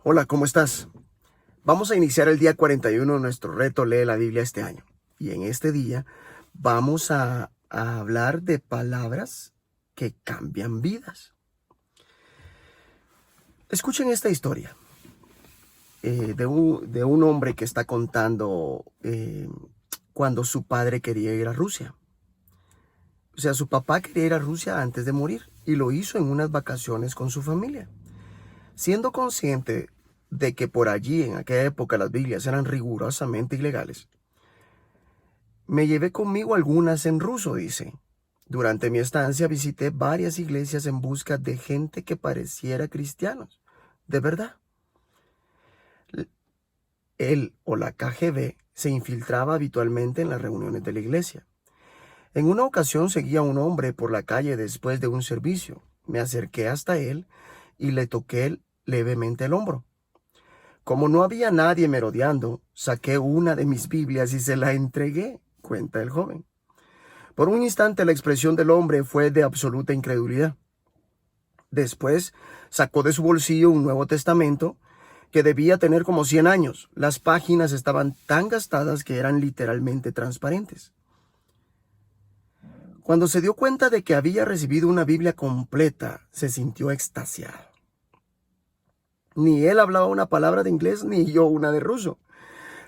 Hola, ¿cómo estás? Vamos a iniciar el día 41 de nuestro reto Lee la Biblia este año. Y en este día vamos a hablar de palabras que cambian vidas. Escuchen esta historia de un hombre que está contando cuando su padre quería ir a Rusia. O sea, su papá quería ir a Rusia antes de morir y lo hizo en unas vacaciones con su familia. Siendo consciente de que por allí en aquella época las Biblias eran rigurosamente ilegales, me llevé conmigo algunas en ruso, dice. Durante mi estancia visité varias iglesias en busca de gente que pareciera cristianos. De verdad. Él o la KGB se infiltraba habitualmente en las reuniones de la iglesia. En una ocasión seguí a un hombre por la calle después de un servicio. Me acerqué hasta él y le toqué levemente el hombro. Como no había nadie merodeando, saqué una de mis Biblias y se la entregué, cuenta el joven. Por un instante la expresión del hombre fue de absoluta incredulidad. Después sacó de su bolsillo un Nuevo Testamento que debía tener como 100 años. Las páginas estaban tan gastadas que eran literalmente transparentes. Cuando se dio cuenta de que había recibido una Biblia completa, se sintió extasiado. Ni él hablaba una palabra de inglés, ni yo una de ruso,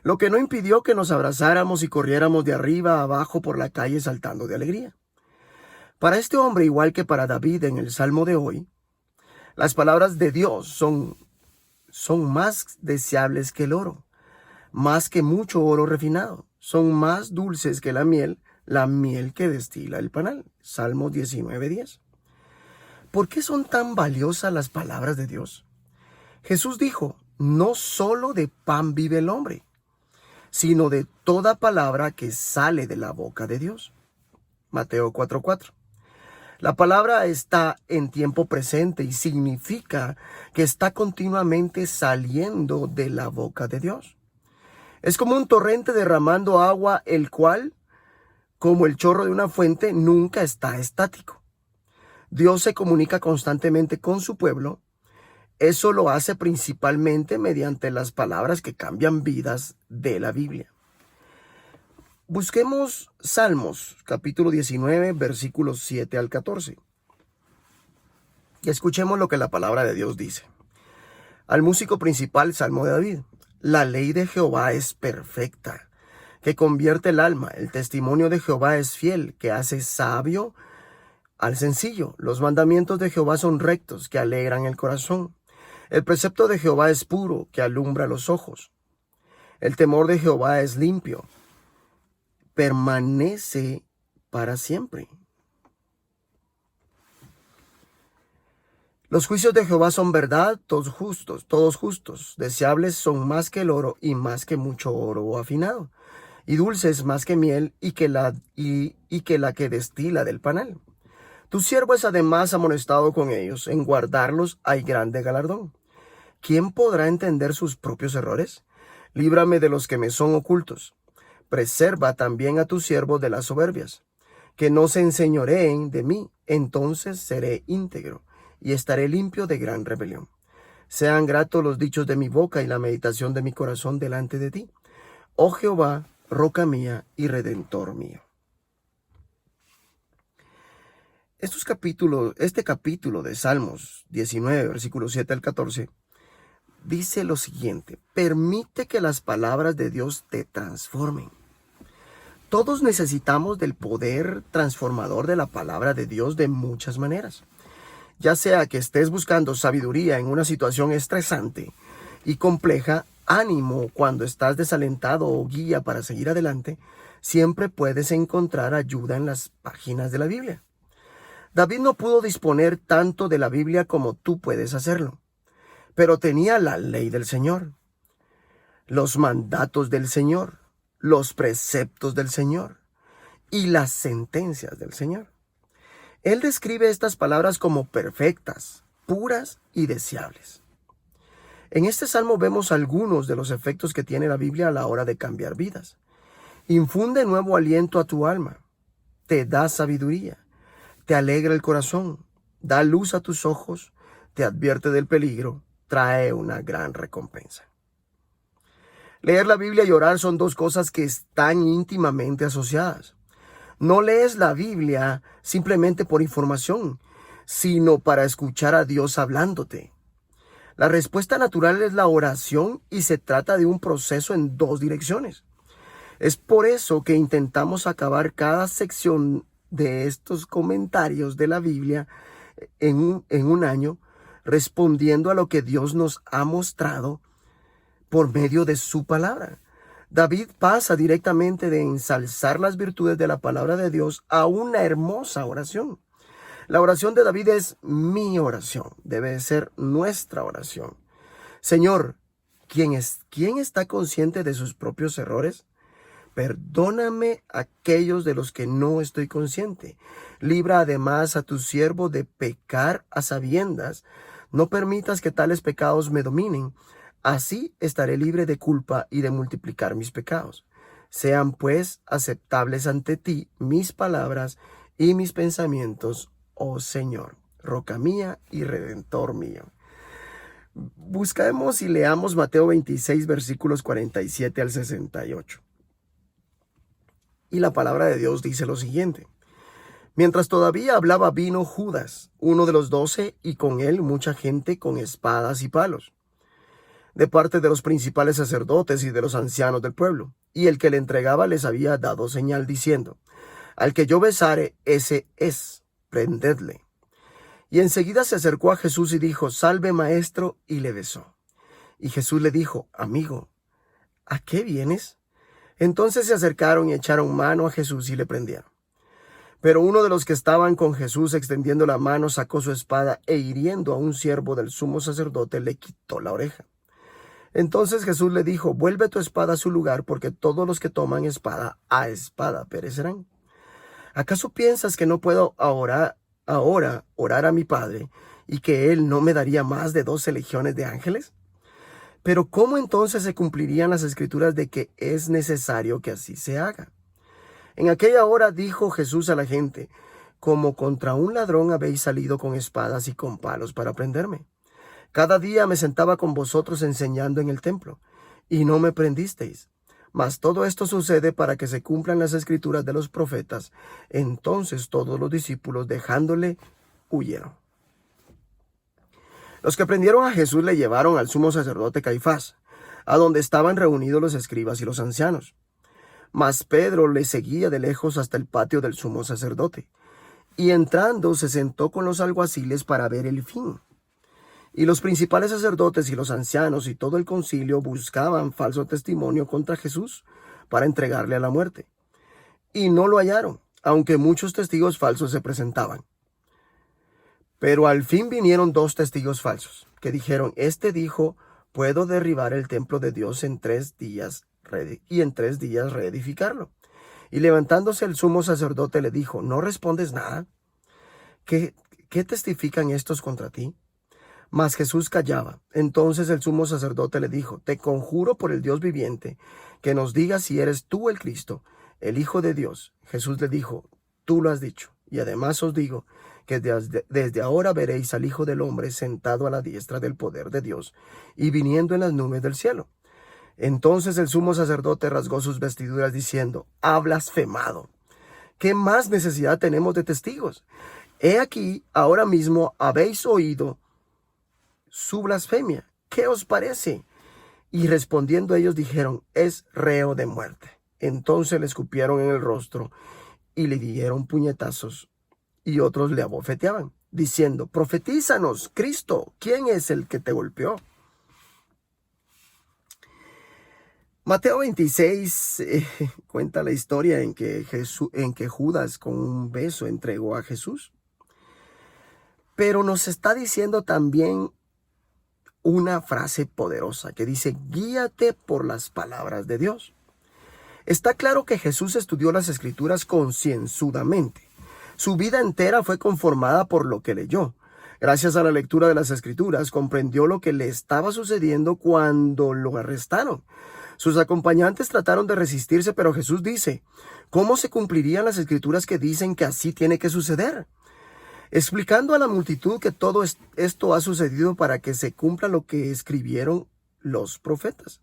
lo que no impidió que nos abrazáramos y corriéramos de arriba a abajo por la calle saltando de alegría. Para este hombre, igual que para David en el Salmo de hoy, las palabras de Dios son más deseables que el oro, más que mucho oro refinado, son más dulces que la miel que destila el panal. Salmos 19:10. ¿Por qué son tan valiosas las palabras de Dios? Jesús dijo, no solo de pan vive el hombre, sino de toda palabra que sale de la boca de Dios. Mateo 4:4. La palabra está en tiempo presente y significa que está continuamente saliendo de la boca de Dios. Es como un torrente derramando agua, el cual, como el chorro de una fuente, nunca está estático. Dios se comunica constantemente con su pueblo. Eso lo hace principalmente mediante las palabras que cambian vidas de la Biblia. Busquemos Salmos, capítulo 19, versículos 7 al 14. Y escuchemos lo que la palabra de Dios dice. Al músico principal, Salmo de David. La ley de Jehová es perfecta, que convierte el alma. El testimonio de Jehová es fiel, que hace sabio al sencillo. Los mandamientos de Jehová son rectos, que alegran el corazón. El precepto de Jehová es puro, que alumbra los ojos. El temor de Jehová es limpio, permanece para siempre. Los juicios de Jehová son verdad, todos justos. Deseables son más que el oro y más que mucho oro afinado, y dulces más que miel y que la que destila del panal. Tu siervo es además amonestado con ellos, en guardarlos hay grande galardón. ¿Quién podrá entender sus propios errores? Líbrame de los que me son ocultos. Preserva también a tu siervo de las soberbias, que no se enseñoreen de mí, entonces seré íntegro y estaré limpio de gran rebelión. Sean gratos los dichos de mi boca y la meditación de mi corazón delante de ti, oh Jehová, roca mía y redentor mío. Este capítulo de Salmos 19, versículos 7 al 14, dice lo siguiente: permite que las palabras de Dios te transformen. Todos necesitamos del poder transformador de la palabra de Dios de muchas maneras. Ya sea que estés buscando sabiduría en una situación estresante y compleja, ánimo cuando estás desalentado o guía para seguir adelante, siempre puedes encontrar ayuda en las páginas de la Biblia. David no pudo disponer tanto de la Biblia como tú puedes hacerlo, pero tenía la ley del Señor, los mandatos del Señor, los preceptos del Señor y las sentencias del Señor. Él describe estas palabras como perfectas, puras y deseables. En este salmo vemos algunos de los efectos que tiene la Biblia a la hora de cambiar vidas. Infunde nuevo aliento a tu alma, te da sabiduría, te alegra el corazón, da luz a tus ojos, te advierte del peligro, trae una gran recompensa. Leer la Biblia y orar son dos cosas que están íntimamente asociadas. No lees la Biblia simplemente por información, sino para escuchar a Dios hablándote. La respuesta natural es la oración y se trata de un proceso en dos direcciones. Es por eso que intentamos acabar cada sección de estos comentarios de la Biblia en un año respondiendo a lo que Dios nos ha mostrado por medio de su palabra. David pasa directamente de ensalzar las virtudes de la palabra de Dios a una hermosa oración. La oración de David es mi oración, debe ser nuestra oración. Señor, ¿quién está consciente de sus propios errores? Perdóname aquellos de los que no estoy consciente. Libra además a tu siervo de pecar a sabiendas. No permitas que tales pecados me dominen. Así estaré libre de culpa y de multiplicar mis pecados. Sean pues aceptables ante ti mis palabras y mis pensamientos, oh Señor, roca mía y redentor mío. Buscamos y leamos Mateo 26, versículos 47 al 68. Y la palabra de Dios dice lo siguiente. Mientras todavía hablaba, vino Judas, uno de los 12, y con él mucha gente con espadas y palos, de parte de los principales sacerdotes y de los ancianos del pueblo. Y el que le entregaba les había dado señal diciendo, al que yo besare, ese es, prendedle. Y enseguida se acercó a Jesús y dijo, salve maestro, y le besó. Y Jesús le dijo, amigo, ¿a qué vienes? Entonces se acercaron y echaron mano a Jesús y le prendieron. Pero uno de los que estaban con Jesús extendiendo la mano sacó su espada e hiriendo a un siervo del sumo sacerdote le quitó la oreja. Entonces Jesús le dijo, vuelve tu espada a su lugar, porque todos los que toman espada a espada perecerán. ¿Acaso piensas que no puedo ahora orar a mi Padre y que Él no me daría más de 12 legiones de ángeles? Pero ¿cómo entonces se cumplirían las escrituras de que es necesario que así se haga? En aquella hora dijo Jesús a la gente, como contra un ladrón habéis salido con espadas y con palos para prenderme. Cada día me sentaba con vosotros enseñando en el templo, y no me prendisteis. Mas todo esto sucede para que se cumplan las escrituras de los profetas. Entonces todos los discípulos, dejándole, huyeron. Los que prendieron a Jesús le llevaron al sumo sacerdote Caifás, a donde estaban reunidos los escribas y los ancianos. Mas Pedro le seguía de lejos hasta el patio del sumo sacerdote, y entrando se sentó con los alguaciles para ver el fin. Y los principales sacerdotes y los ancianos y todo el concilio buscaban falso testimonio contra Jesús para entregarle a la muerte. Y no lo hallaron, aunque muchos testigos falsos se presentaban. Pero al fin vinieron 2 testigos falsos, que dijeron, este dijo, puedo derribar el templo de Dios en 3 días, y en 3 días reedificarlo. Y levantándose el sumo sacerdote le dijo, ¿no respondes nada? ¿Qué testifican estos contra ti? Mas Jesús callaba. Entonces el sumo sacerdote le dijo, te conjuro por el Dios viviente, que nos digas si eres tú el Cristo, el Hijo de Dios. Jesús le dijo, tú lo has dicho, y además os digo, que desde ahora veréis al Hijo del Hombre sentado a la diestra del poder de Dios y viniendo en las nubes del cielo. Entonces el sumo sacerdote rasgó sus vestiduras diciendo, ha blasfemado. ¿Qué más necesidad tenemos de testigos? He aquí, ahora mismo habéis oído su blasfemia. ¿Qué os parece? Y respondiendo ellos dijeron, es reo de muerte. Entonces le escupieron en el rostro y le dieron puñetazos. Y otros le abofeteaban, diciendo, profetízanos, Cristo, ¿quién es el que te golpeó? Mateo 26 cuenta la historia en que Judas con un beso entregó a Jesús. Pero nos está diciendo también una frase poderosa que dice, guíate por las palabras de Dios. Está claro que Jesús estudió las Escrituras concienzudamente. Su vida entera fue conformada por lo que leyó. Gracias a la lectura de las Escrituras, comprendió lo que le estaba sucediendo cuando lo arrestaron. Sus acompañantes trataron de resistirse, pero Jesús dice, ¿cómo se cumplirían las Escrituras que dicen que así tiene que suceder? explicando a la multitud que todo esto ha sucedido para que se cumpla lo que escribieron los profetas.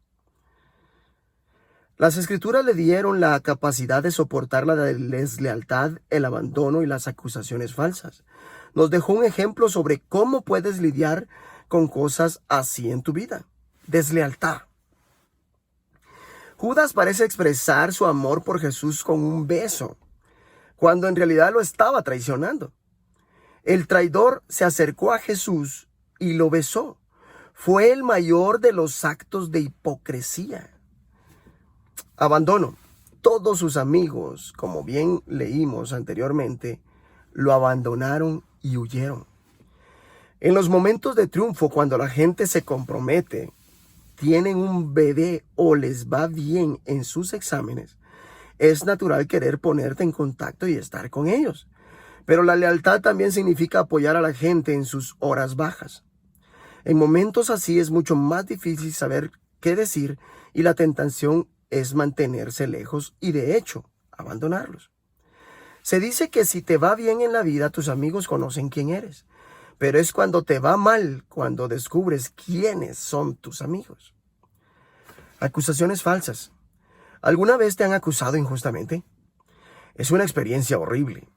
Las escrituras le dieron la capacidad de soportar la deslealtad, el abandono y las acusaciones falsas. Nos dejó un ejemplo sobre cómo puedes lidiar con cosas así en tu vida. Deslealtad. Judas parece expresar su amor por Jesús con un beso, cuando en realidad lo estaba traicionando. El traidor se acercó a Jesús y lo besó. Fue el mayor de los actos de hipocresía. Abandono. Todos sus amigos, como bien leímos anteriormente, lo abandonaron y huyeron. En los momentos de triunfo, cuando la gente se compromete, tienen un bebé o les va bien en sus exámenes, es natural querer ponerte en contacto y estar con ellos. Pero la lealtad también significa apoyar a la gente en sus horas bajas. En momentos así es mucho más difícil saber qué decir y la tentación es mantenerse lejos y de hecho abandonarlos. Se dice que si te va bien en la vida, tus amigos conocen quién eres. Pero es cuando te va mal cuando descubres quiénes son tus amigos. Acusaciones falsas. ¿Alguna vez te han acusado injustamente? Es una experiencia horrible.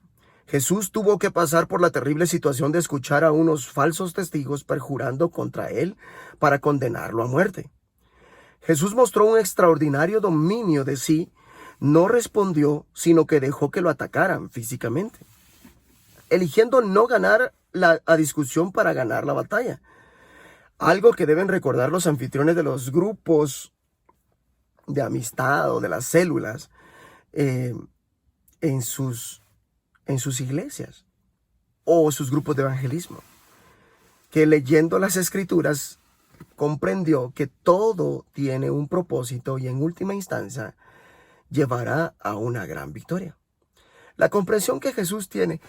Jesús tuvo que pasar por la terrible situación de escuchar a unos falsos testigos perjurando contra él para condenarlo a muerte. Jesús mostró un extraordinario dominio de sí, no respondió, sino que dejó que lo atacaran físicamente, eligiendo no ganar la discusión para ganar la batalla. Algo que deben recordar los anfitriones de los grupos de amistad o de las células en sus iglesias o sus grupos de evangelismo, que leyendo las escrituras comprendió que todo tiene un propósito y en última instancia llevará a una gran victoria. La comprensión que Jesús tiene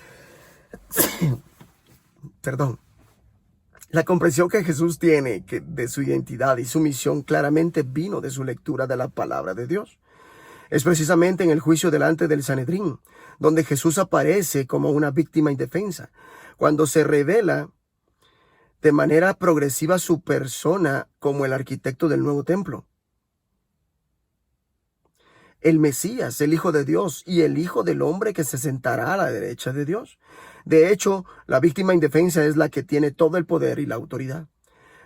La comprensión que Jesús tiene de su identidad y su misión claramente vino de su lectura de la palabra de Dios. Es precisamente en el juicio delante del Sanedrín, donde Jesús aparece como una víctima indefensa, cuando se revela de manera progresiva su persona como el arquitecto del nuevo templo. El Mesías, el Hijo de Dios y el Hijo del Hombre que se sentará a la derecha de Dios. De hecho, la víctima indefensa es la que tiene todo el poder y la autoridad.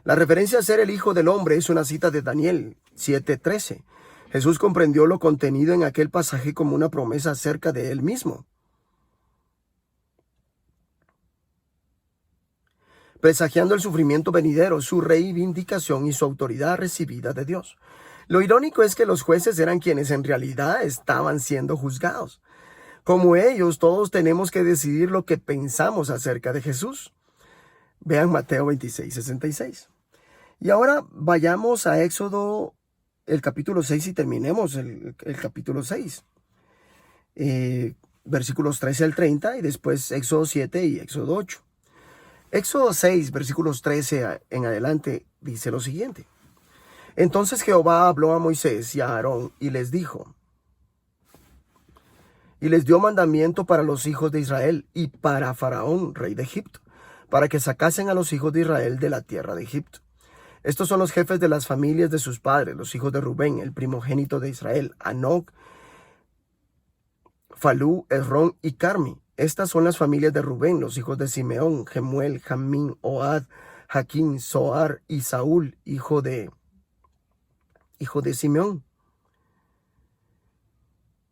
La referencia a ser el Hijo del Hombre es una cita de Daniel 7:13. Jesús comprendió lo contenido en aquel pasaje como una promesa acerca de él mismo. Presagiando el sufrimiento venidero, su reivindicación y su autoridad recibida de Dios. Lo irónico es que los jueces eran quienes en realidad estaban siendo juzgados. Como ellos, todos tenemos que decidir lo que pensamos acerca de Jesús. Vean Mateo 26:66. Y ahora vayamos a Éxodo, el capítulo 6 y terminemos el capítulo 6. Versículos 13 al 30 y después Éxodo 7 y Éxodo 8. Éxodo 6, versículos 13 en adelante, dice lo siguiente. Entonces Jehová habló a Moisés y a Aarón y les dijo, y les dio mandamiento para los hijos de Israel y para Faraón, rey de Egipto, para que sacasen a los hijos de Israel de la tierra de Egipto. Estos son los jefes de las familias de sus padres, los hijos de Rubén, el primogénito de Israel, Anoc, Falú, Esrón y Carmi. Estas son las familias de Rubén, los hijos de Simeón, Gemuel, Jamín, Ohad, Jaquín, Zoar y Saúl, hijo de Simeón.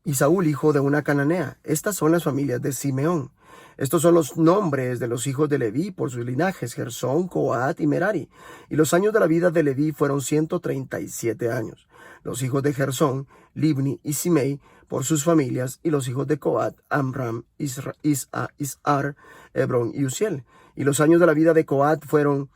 Y Saúl, hijo de una cananea. Estas son las familias de Simeón. Estos son los nombres de los hijos de Leví por sus linajes, Gersón, Coat y Merari. Y los años de la vida de Leví fueron 137 años. Los hijos de Gersón, Libni y Simei por sus familias, y los hijos de Coat, Amram, Isar, Hebrón y Uziel. Y los años de la vida de Coat fueron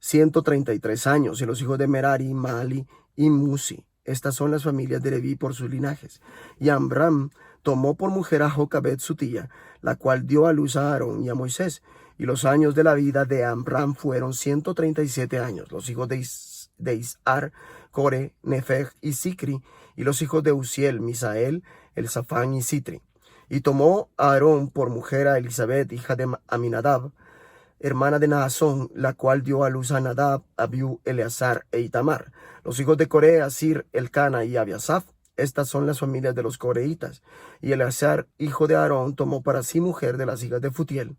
133 años, y los hijos de Merari, Mali y Musi. Estas son las familias de Leví por sus linajes. Y Amram tomó por mujer a Jocabed su tía, la cual dio a luz a Aarón y a Moisés. Y los años de la vida de Amram fueron 137 años. Los hijos de Isar, Core, Nefeg y Sicri. Y los hijos de Uziel, Misael, Elzafán y Sitri. Y tomó a Aarón por mujer a Elisabet, hija de Aminadab, hermana de Naasón, la cual dio a luz a Nadab, Abiú, Eleazar e Itamar. Los hijos de Coré, Asir, Elcana y Abiasaph. Estas son las familias de los coreitas. Y Eleazar, hijo de Aarón, tomó para sí mujer de las hijas de Futiel,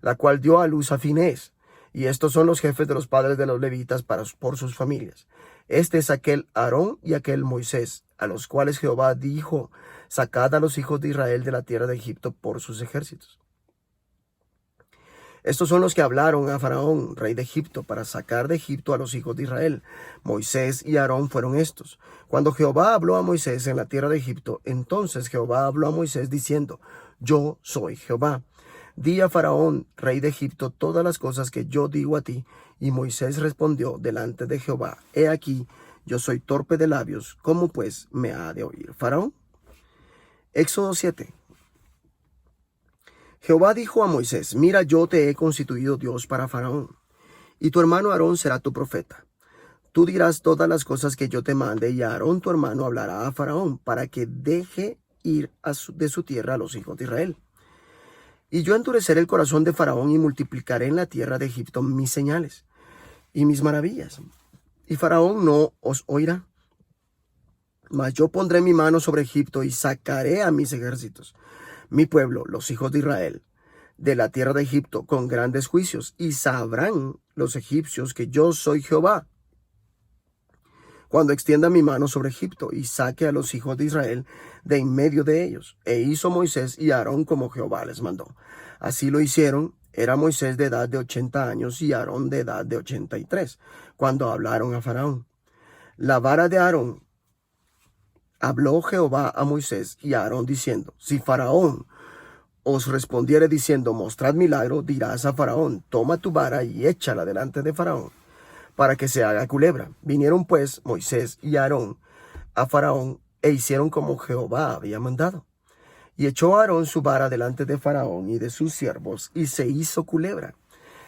la cual dio a luz a Finés. Y estos son los jefes de los padres de los levitas por sus familias. Este es aquel Aarón y aquel Moisés, a los cuales Jehová dijo: sacad a los hijos de Israel de la tierra de Egipto por sus ejércitos. Estos son los que hablaron a Faraón, rey de Egipto, para sacar de Egipto a los hijos de Israel. Moisés y Aarón fueron estos. Cuando Jehová habló a Moisés en la tierra de Egipto, entonces Jehová habló a Moisés diciendo: yo soy Jehová. Di a Faraón, rey de Egipto, todas las cosas que yo digo a ti. Y Moisés respondió delante de Jehová: he aquí, yo soy torpe de labios, ¿cómo pues me ha de oír Faraón? Éxodo 7. Jehová dijo a Moisés: mira, yo te he constituido Dios para Faraón, y tu hermano Aarón será tu profeta. Tú dirás todas las cosas que yo te mande, y Aarón tu hermano hablará a Faraón, para que deje ir de su tierra a los hijos de Israel. Y yo endureceré el corazón de Faraón, y multiplicaré en la tierra de Egipto mis señales y mis maravillas. Y Faraón no os oirá. Mas yo pondré mi mano sobre Egipto, y sacaré a mis ejércitos, mi pueblo, los hijos de Israel, de la tierra de Egipto con grandes juicios, y sabrán los egipcios que yo soy Jehová, cuando extienda mi mano sobre Egipto y saque a los hijos de Israel de en medio de ellos. E hizo Moisés y Aarón como Jehová les mandó. Así lo hicieron. Era Moisés de edad de 80 años y Aarón de edad de 83, cuando hablaron a Faraón. La vara de Aarón. Habló Jehová a Moisés y a Aarón diciendo: si Faraón os respondiere diciendo: mostrad milagro, dirás a Faraón: toma tu vara y échala delante de Faraón, para que se haga culebra. Vinieron pues Moisés y Aarón a Faraón, e hicieron como Jehová había mandado. Y echó Aarón su vara delante de Faraón y de sus siervos, y se hizo culebra.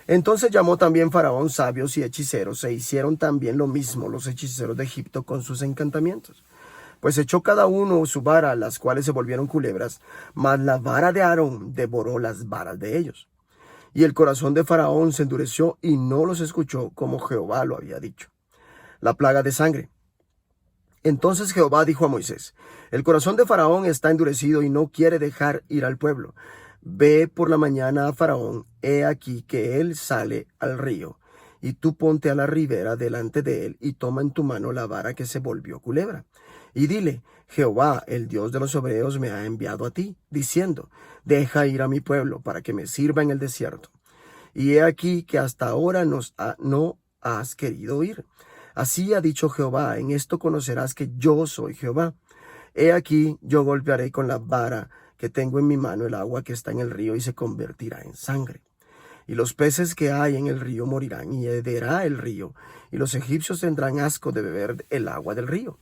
Entonces llamó también Faraón sabios y hechiceros, e hicieron también lo mismo los hechiceros de Egipto con sus encantamientos. Pues echó cada uno su vara, las cuales se volvieron culebras, mas la vara de Aarón devoró las varas de ellos. Y el corazón de Faraón se endureció y no los escuchó, como Jehová lo había dicho. La plaga de sangre. Entonces Jehová dijo a Moisés: el corazón de Faraón está endurecido y no quiere dejar ir al pueblo. Ve por la mañana a Faraón, he aquí que él sale al río, y tú ponte a la ribera delante de él, y toma en tu mano la vara que se volvió culebra. Y dile: Jehová, el Dios de los hebreos, me ha enviado a ti, diciendo: deja ir a mi pueblo, para que me sirva en el desierto. Y he aquí que hasta ahora no has querido ir. Así ha dicho Jehová: en esto conocerás que yo soy Jehová. He aquí, yo golpearé con la vara que tengo en mi mano el agua que está en el río, y se convertirá en sangre. Y los peces que hay en el río morirán, y hederá el río, y los egipcios tendrán asco de beber el agua del río.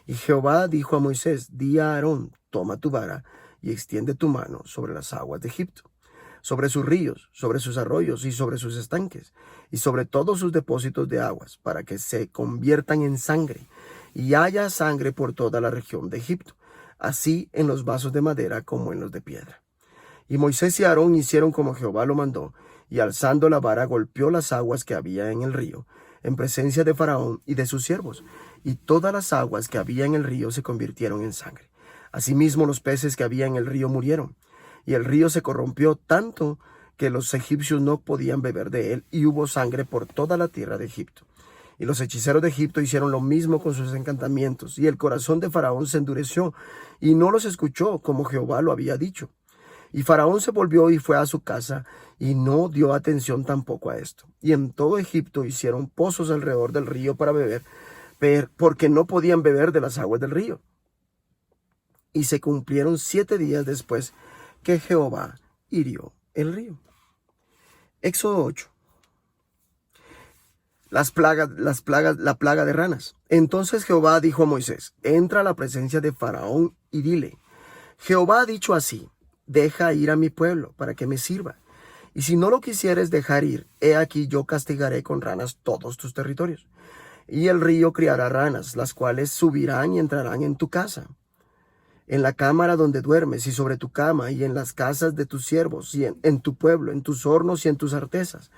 Y Jehová dijo a Moisés: di a Aarón: toma tu vara y extiende tu mano sobre las aguas de Egipto, sobre sus ríos, sobre sus arroyos y sobre sus estanques, y sobre todos sus depósitos de aguas, para que se conviertan en sangre, y haya sangre por toda la región de Egipto, así en los vasos de madera como en los de piedra. Y Moisés y Aarón hicieron como Jehová lo mandó, y alzando la vara golpeó las aguas que había en el río, en presencia de Faraón y de sus siervos, y todas las aguas que había en el río se convirtieron en sangre. Asimismo los peces que había en el río murieron, y el río se corrompió tanto que los egipcios no podían beber de él, y hubo sangre por toda la tierra de Egipto. Y los hechiceros de Egipto hicieron lo mismo con sus encantamientos, y el corazón de Faraón se endureció, y no los escuchó, como Jehová lo había dicho. Y Faraón se volvió y fue a su casa, y no dio atención tampoco a esto. Y en todo Egipto hicieron pozos alrededor del río para beber, porque no podían beber de las aguas del río. Y se cumplieron 7 días después que Jehová hirió el río. Éxodo 8. La plaga de ranas. Entonces Jehová dijo a Moisés: entra a la presencia de Faraón y dile: Jehová ha dicho así: deja ir a mi pueblo para que me sirva. Y si no lo quisieres dejar ir, he aquí yo castigaré con ranas todos tus territorios. Y el río criará ranas, las cuales subirán y entrarán en tu casa, en la cámara donde duermes y sobre tu cama y en las casas de tus siervos y en tu pueblo, en tus hornos y en tus artesas.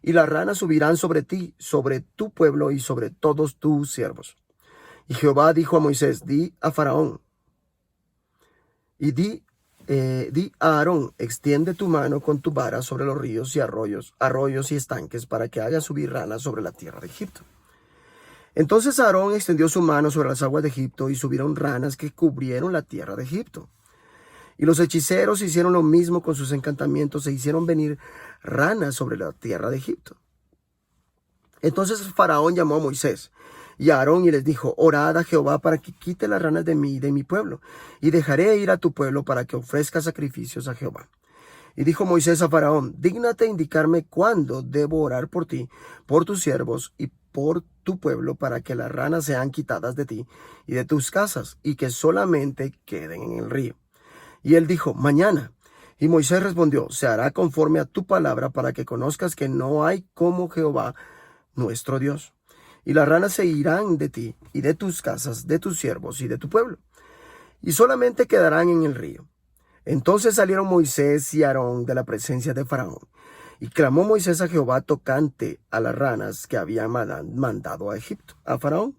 Y las ranas subirán sobre ti, sobre tu pueblo y sobre todos tus siervos. Y Jehová dijo a Moisés, di a Faraón y di a Aarón, extiende tu mano con tu vara sobre los ríos y arroyos y estanques para que haga subir ranas sobre la tierra de Egipto. Entonces Aarón extendió su mano sobre las aguas de Egipto y subieron ranas que cubrieron la tierra de Egipto. Y los hechiceros hicieron lo mismo con sus encantamientos e hicieron venir ranas sobre la tierra de Egipto. Entonces Faraón llamó a Moisés y a Aarón y les dijo, orad a Jehová para que quite las ranas de mí y de mi pueblo, y dejaré ir a tu pueblo para que ofrezca sacrificios a Jehová. Y dijo Moisés a Faraón, dígnate indicarme cuándo debo orar por ti, por tus siervos y por tu pueblo, para que las ranas sean quitadas de ti y de tus casas, y que solamente queden en el río. Y él dijo, mañana. Y Moisés respondió, se hará conforme a tu palabra, para que conozcas que no hay como Jehová nuestro Dios. Y las ranas se irán de ti y de tus casas, de tus siervos y de tu pueblo, y solamente quedarán en el río. Entonces salieron Moisés y Aarón de la presencia de Faraón, y clamó Moisés a Jehová tocante a las ranas que había mandado a Egipto, a Faraón.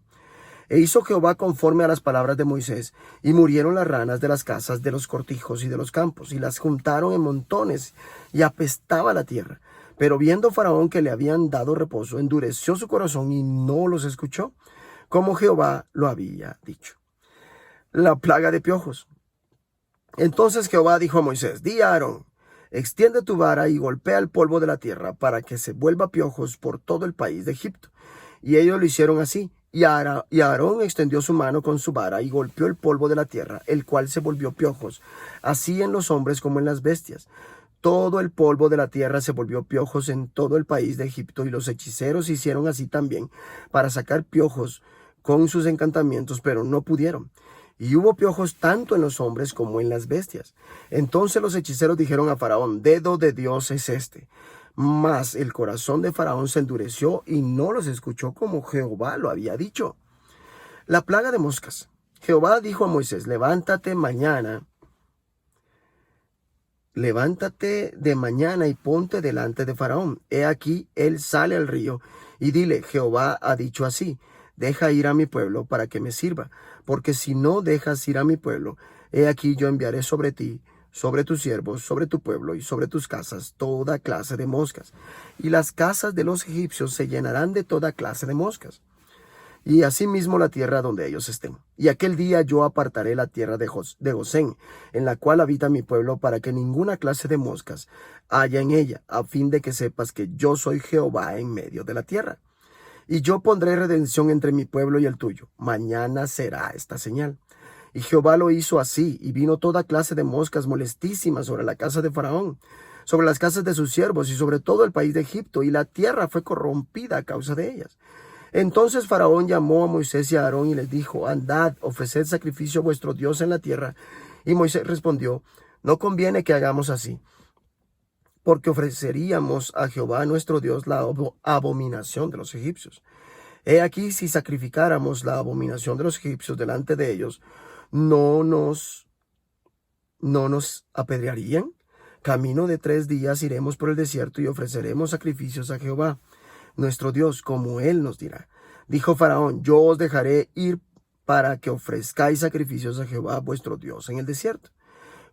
E hizo Jehová conforme a las palabras de Moisés, y murieron las ranas de las casas, de los cortijos y de los campos, y las juntaron en montones, y apestaba la tierra. Pero viendo Faraón que le habían dado reposo, endureció su corazón y no los escuchó, como Jehová lo había dicho. La plaga de piojos. Entonces Jehová dijo a Moisés, di a Aarón, extiende tu vara y golpea el polvo de la tierra para que se vuelva piojos por todo el país de Egipto. Y ellos lo hicieron así. Y Aarón extendió su mano con su vara y golpeó el polvo de la tierra, el cual se volvió piojos, así en los hombres como en las bestias. Todo el polvo de la tierra se volvió piojos en todo el país de Egipto, y los hechiceros hicieron así también para sacar piojos con sus encantamientos, pero no pudieron. Y hubo piojos tanto en los hombres como en las bestias. Entonces los hechiceros dijeron a Faraón, dedo de Dios es este. Mas el corazón de Faraón se endureció y no los escuchó como Jehová lo había dicho. La plaga de moscas. Jehová dijo a Moisés, levántate de mañana y ponte delante de Faraón. He aquí, él sale al río, y dile, Jehová ha dicho así, deja ir a mi pueblo para que me sirva, porque si no dejas ir a mi pueblo, he aquí yo enviaré sobre ti, sobre tus siervos, sobre tu pueblo y sobre tus casas toda clase de moscas, y las casas de los egipcios se llenarán de toda clase de moscas, y asimismo la tierra donde ellos estén. Y aquel día yo apartaré la tierra de Gosén, en la cual habita mi pueblo, para que ninguna clase de moscas haya en ella, a fin de que sepas que yo soy Jehová en medio de la tierra. Y yo pondré redención entre mi pueblo y el tuyo. Mañana será esta señal. Y Jehová lo hizo así, y vino toda clase de moscas molestísimas sobre la casa de Faraón, sobre las casas de sus siervos y sobre todo el país de Egipto, y la tierra fue corrompida a causa de ellas. Entonces Faraón llamó a Moisés y a Aarón y les dijo, andad, ofreced sacrificio a vuestro Dios en la tierra. Y Moisés respondió, no conviene que hagamos así, porque ofreceríamos a Jehová nuestro Dios la abominación de los egipcios. He aquí, si sacrificáramos la abominación de los egipcios delante de ellos, ¿no nos apedrearían? Camino de 3 días iremos por el desierto y ofreceremos sacrificios a Jehová nuestro Dios, como él nos dirá. Dijo Faraón, yo os dejaré ir para que ofrezcáis sacrificios a Jehová vuestro Dios en el desierto,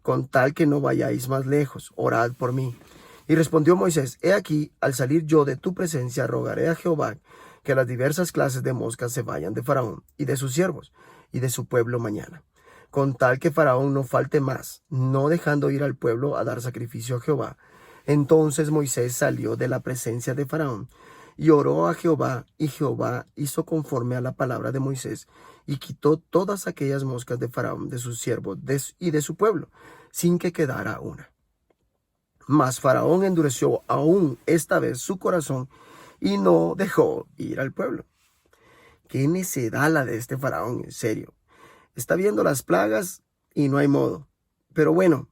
con tal que no vayáis más lejos, orad por mí. Y respondió Moisés, he aquí, al salir yo de tu presencia, rogaré a Jehová que las diversas clases de moscas se vayan de Faraón y de sus siervos y de su pueblo mañana, con tal que Faraón no falte más, no dejando ir al pueblo a dar sacrificio a Jehová. Entonces Moisés salió de la presencia de Faraón y oró a Jehová, y Jehová hizo conforme a la palabra de Moisés, y quitó todas aquellas moscas de Faraón, de sus siervos y de su pueblo, sin que quedara una. Mas Faraón endureció aún esta vez su corazón, y no dejó ir al pueblo. Qué necedad la de este Faraón, en serio. Está viendo las plagas y no hay modo. Pero bueno,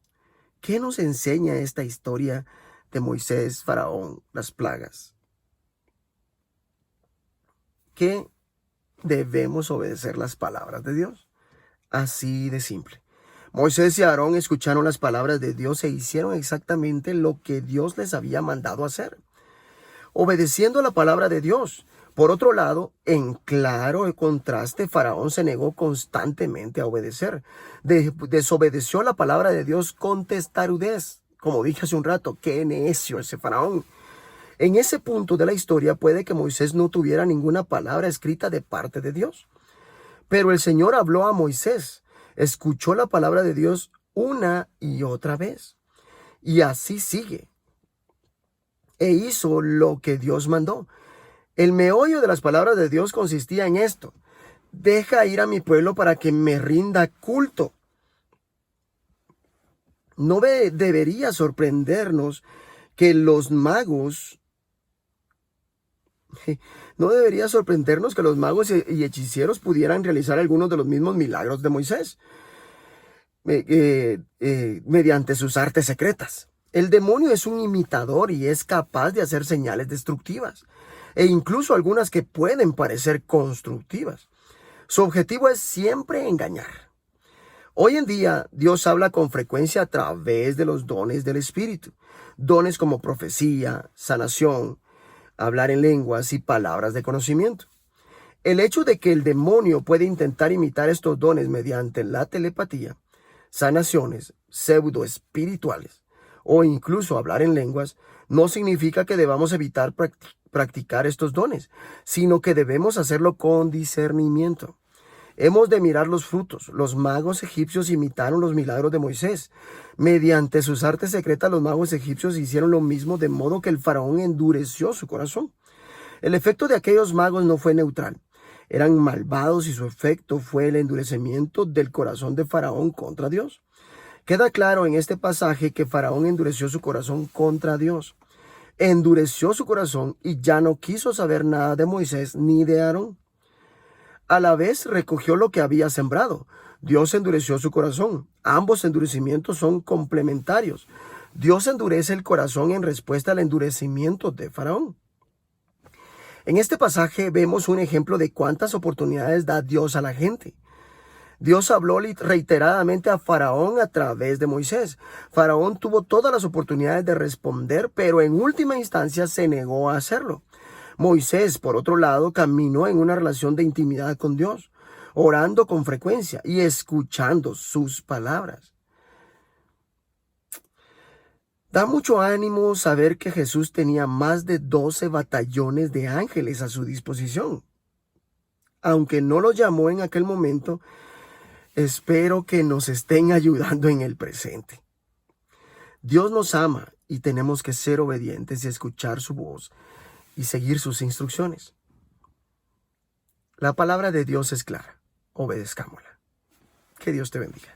¿qué nos enseña esta historia de Moisés, Faraón, las plagas? Que debemos obedecer las palabras de Dios. Así de simple. Moisés y Aarón escucharon las palabras de Dios e hicieron exactamente lo que Dios les había mandado hacer, obedeciendo la palabra de Dios. Por otro lado, en claro contraste, Faraón se negó constantemente a obedecer. Desobedeció la palabra de Dios con testarudez. Como dije hace un rato, qué necio ese Faraón. En ese punto de la historia puede que Moisés no tuviera ninguna palabra escrita de parte de Dios. Pero el Señor habló a Moisés, escuchó la palabra de Dios una y otra vez. Y así sigue. E hizo lo que Dios mandó. El meollo de las palabras de Dios consistía en esto: deja ir a mi pueblo para que me rinda culto. No debería sorprendernos que los magos, no debería sorprendernos que los magos y hechiceros pudieran realizar algunos de los mismos milagros de Moisés, mediante sus artes secretas. El demonio es un imitador y es capaz de hacer señales destructivas, e incluso algunas que pueden parecer constructivas. Su objetivo es siempre engañar. Hoy en día, Dios habla con frecuencia a través de los dones del Espíritu. Dones como profecía, sanación, hablar en lenguas y palabras de conocimiento. El hecho de que el demonio puede intentar imitar estos dones mediante la telepatía, sanaciones pseudo espirituales o incluso hablar en lenguas, no significa que debamos evitar practicar estos dones, sino que debemos hacerlo con discernimiento. Hemos de mirar los frutos. Los magos egipcios imitaron los milagros de Moisés. Mediante sus artes secretas, los magos egipcios hicieron lo mismo, de modo que el faraón endureció su corazón. El efecto de aquellos magos no fue neutral. Eran malvados y su efecto fue el endurecimiento del corazón de Faraón contra Dios. Queda claro en este pasaje que Faraón endureció su corazón contra Dios. Endureció su corazón y ya no quiso saber nada de Moisés ni de Aarón. A la vez recogió lo que había sembrado. Dios endureció su corazón. Ambos endurecimientos son complementarios. Dios endurece el corazón en respuesta al endurecimiento de Faraón. En este pasaje vemos un ejemplo de cuántas oportunidades da Dios a la gente. Dios habló reiteradamente a Faraón a través de Moisés. Faraón tuvo todas las oportunidades de responder, pero en última instancia se negó a hacerlo. Moisés, por otro lado, caminó en una relación de intimidad con Dios, orando con frecuencia y escuchando sus palabras. Da mucho ánimo saber que Jesús tenía más de 12 batallones de ángeles a su disposición. Aunque no los llamó en aquel momento, espero que nos estén ayudando en el presente. Dios nos ama y tenemos que ser obedientes y escuchar su voz y seguir sus instrucciones. La palabra de Dios es clara. Obedezcámosla. Que Dios te bendiga.